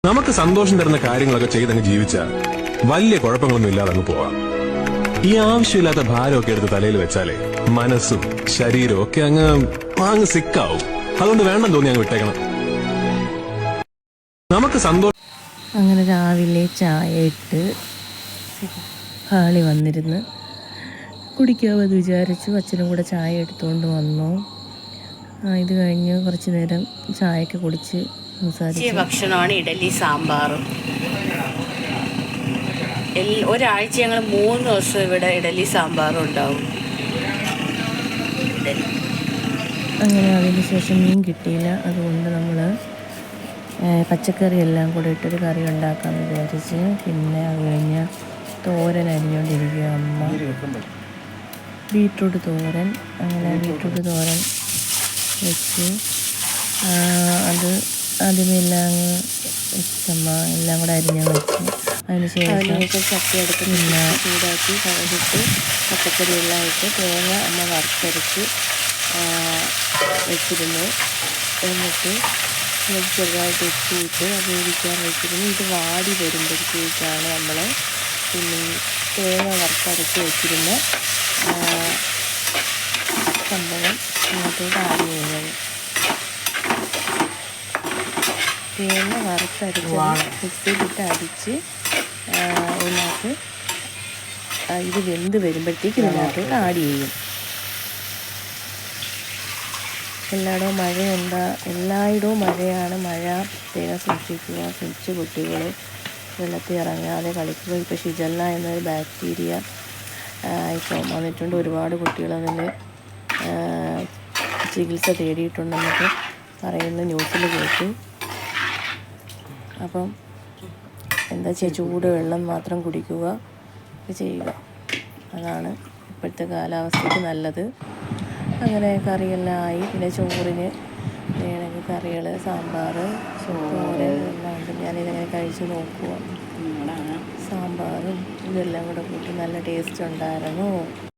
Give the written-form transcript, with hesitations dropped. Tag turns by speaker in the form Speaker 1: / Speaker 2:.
Speaker 1: നമുക്ക് സന്തോഷം തരുന്ന കാര്യങ്ങളൊക്കെ ചെയ്തങ്ങ് ജീവിച്ചാൽ വലിയ കുഴപ്പങ്ങളൊന്നും ഇല്ലാതെ അങ്ങ് പോവാം. ഈ ആവശ്യമില്ലാത്ത ഭാരമൊക്കെ എടുത്ത് തലയിൽ വെച്ചാലേ മനസ്സും ശരീരവും ഒക്കെ അങ്ങ് സിക്കാവും. അതുകൊണ്ട് വേണ്ടെന്ന് തോന്നി അങ്ങ് വിട്ടേക്കണം. നമുക്ക് സന്തോഷം.
Speaker 2: അങ്ങനെ രാവിലെ ചായ ഇട്ട് ഹാളി വന്നിരുന്ന് കുടിക്കാമെന്ന് വിചാരിച്ചു. അച്ഛനും കൂടെ ചായ എടുത്തുകൊണ്ട് വന്നു. ഇത് കഴിഞ്ഞ് കുറച്ച് നേരം ചായയൊക്കെ കുടിച്ച് സംസാരിച്ചു.
Speaker 3: ഭക്ഷണമാണ് ഇഡലി സാമ്പാറും. ഒരാഴ്ച ഞങ്ങൾ 3 ദിവസം ഇവിടെ ഇഡലി സാമ്പാറും ഉണ്ടാവും.
Speaker 2: അങ്ങനെ അതിന് ശേഷം മീൻ കിട്ടിയില്ല. അതുകൊണ്ട് നമ്മൾ പച്ചക്കറി എല്ലാം കൂടെ ഇട്ടൊരു കറി ഉണ്ടാക്കാമെന്ന് വിചാരിച്ച്. പിന്നെ അത് കഴിഞ്ഞ് തോരൻ അരിഞ്ഞുകൊണ്ടിരിക്കുക അമ്മ. ബീട്രൂട്ട് തോരൻ. അങ്ങനെ ബീട്രൂട്ട് തോരൻ വെച്ച് അത് ആദ്യമേ എല്ലാം വെച്ചമ്മ എല്ലാം കൂടെ അരിഞ്ഞ് വെച്ച്. അതിന് ശേഷം ചട്ടി എടുത്ത് പിന്നെ ചൂടാക്കി കഴുകിട്ട് പച്ചക്കറി എല്ലാം ഇട്ട് തേങ്ങ അമ്മ വറുത്തരച്ച് വെച്ചിരുന്നു. എന്നിട്ട് ചെറുതായിട്ട് ഉപ്പിട്ട് അത് വേവിക്കാൻ വെച്ചിരുന്നു. ഇത് വാടി വരുമ്പോഴത്തേക്കാണ് നമ്മൾ പിന്നെ തേങ്ങ വറുത്തരച്ച് വെച്ചിരുന്ന സംഭവം ഇങ്ങോട്ടോട്ട് ആഡ് ചെയ്യുന്നത്. തേങ്ങ വറുത്തരച്ച് മിക്സിയിലിട്ട് അടിച്ച് ഇതിനകത്ത് ഇത് വെന്ത് വരുമ്പോഴത്തേക്ക് ഇതിനകത്തോട്ട് ആഡ് ചെയ്യും. എല്ലായിടവും മഴയാണ്. മഴ പ്രത്യേകം സൂക്ഷിക്കുക. കൊച്ചു കുട്ടികൾ വെള്ളത്തിൽ ഇറങ്ങാതെ കളിക്കുക. ഇപ്പോൾ ഷിഗല്ല എന്നൊരു ബാക്ടീരിയ ഇപ്പം വന്നിട്ടുണ്ട്. ഒരുപാട് കുട്ടികൾ അതിൻ്റെ ചികിത്സ തേടിയിട്ടുണ്ടെന്നൊക്കെ പറയുന്ന ന്യൂസിൽ കേട്ടു. അപ്പം എന്താ ചെയ്യുക, ചൂട് വെള്ളം മാത്രം കുടിക്കുക ചെയ്യുക. അതാണ് ഇപ്പോഴത്തെ കാലാവസ്ഥയ്ക്ക് നല്ലത്. അങ്ങനെ കറിയെല്ലാം ആയി. പിന്നെ ചോറിന് വേണമെങ്കിൽ കറികൾ, സാമ്പാർ, തോരൻ എല്ലാം ഉണ്ട്. ഞാനിതങ്ങനെ കഴിച്ച് നോക്കുക. സാമ്പാറും ഇതെല്ലാം കൂടെ കൂട്ടി നല്ല ടേസ്റ്റ് ഉണ്ടായിരുന്നു.